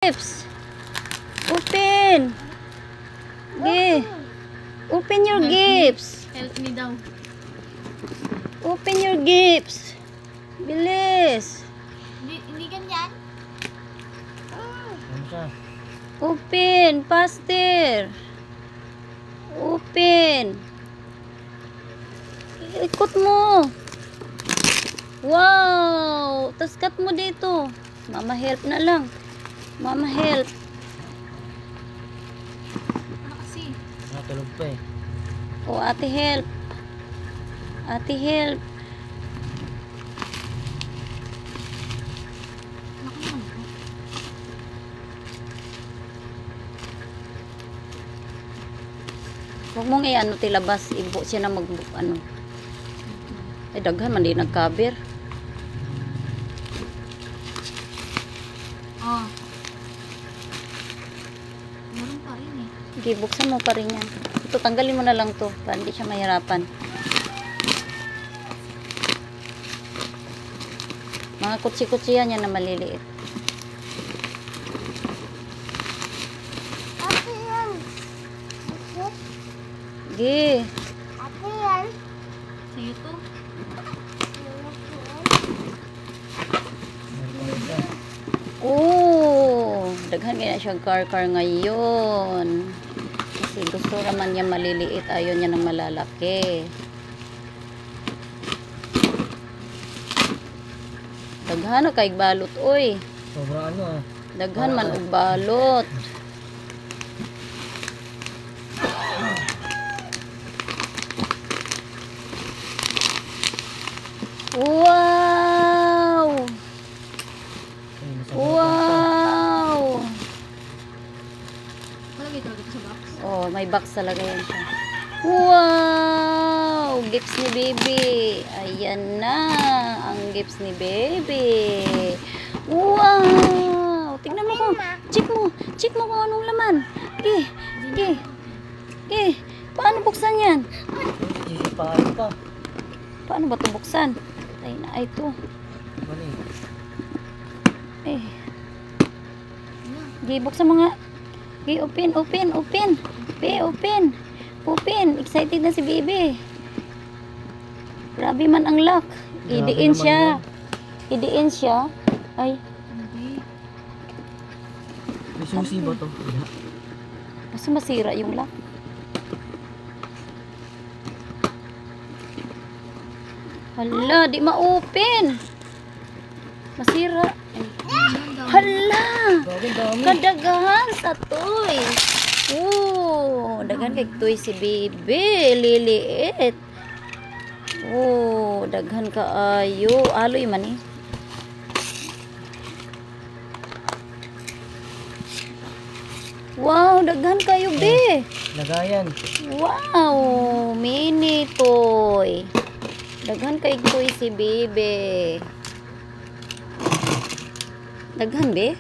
Gifts. Open. Okay. Open your gifts. Help me daw. Open your gifts. Bilis. Hindi ganyan. Ano siya? Open. Faster. Open. Ikot mo. Wow. Tas cut mo dito. Mama help na lang. Mama help. Ano kasi? Natulog pa eh. O ate help. Ate help. Naku naman ito. Huwag mong i-ano tilabas. Ibo siya na mag ano. Ay daghan man di nag-cover. Oh. Meron pa rin eh. Sige, buksan mo pa rin yan. Ito, tanggalin mo na lang to para hindi siya mahirapan. Mga kutsi-kutsiyan yan na maliliit. Ate yan. Sige. Ate yan. Sa'yo to. Meron pa rin siya. Oh, daghan kaya siya car ngayon. Kasi gusto naman niya maliliit, ayaw niya ng malalaki. Daghan na kay balot oy. Sobrang ano ah. Daghan man og balot. Wow! Ay, nasa Wow! Malagay talaga ito sa box. Oh, may box talaga yan siya. Wow! Gifts ni baby. Ayan na. Ang gifts ni baby. Wow! Tingnan mo ko. Check mo. Check mo kung anong laman. Okay. Okay. Okay. Paano buksan yan? Sisipahan pa. Paano ba ito buksan? Ay na, ay ito. Mali. Eh. Okay, buksan mo nga. Okay, open, open, open. Okay, open. Open. Excited na si baby. Grabe man ang lock. Grabe Idiin naman siya. yan. Idiin siya. Ay, Hindi. May susi ba to? kasi masira yung lock. Hala, di ma-open. Masira. Ay. Hala! Grabe dami. Kadagahan sa toy. Oh, daghan kay toy si baby. Liliit. Oh, daghan kaayo. Aloy man eh. Wow, daghan kayo be. Lagayan. Wow, mini toy. Daghan kay toy si baby. Daghan be.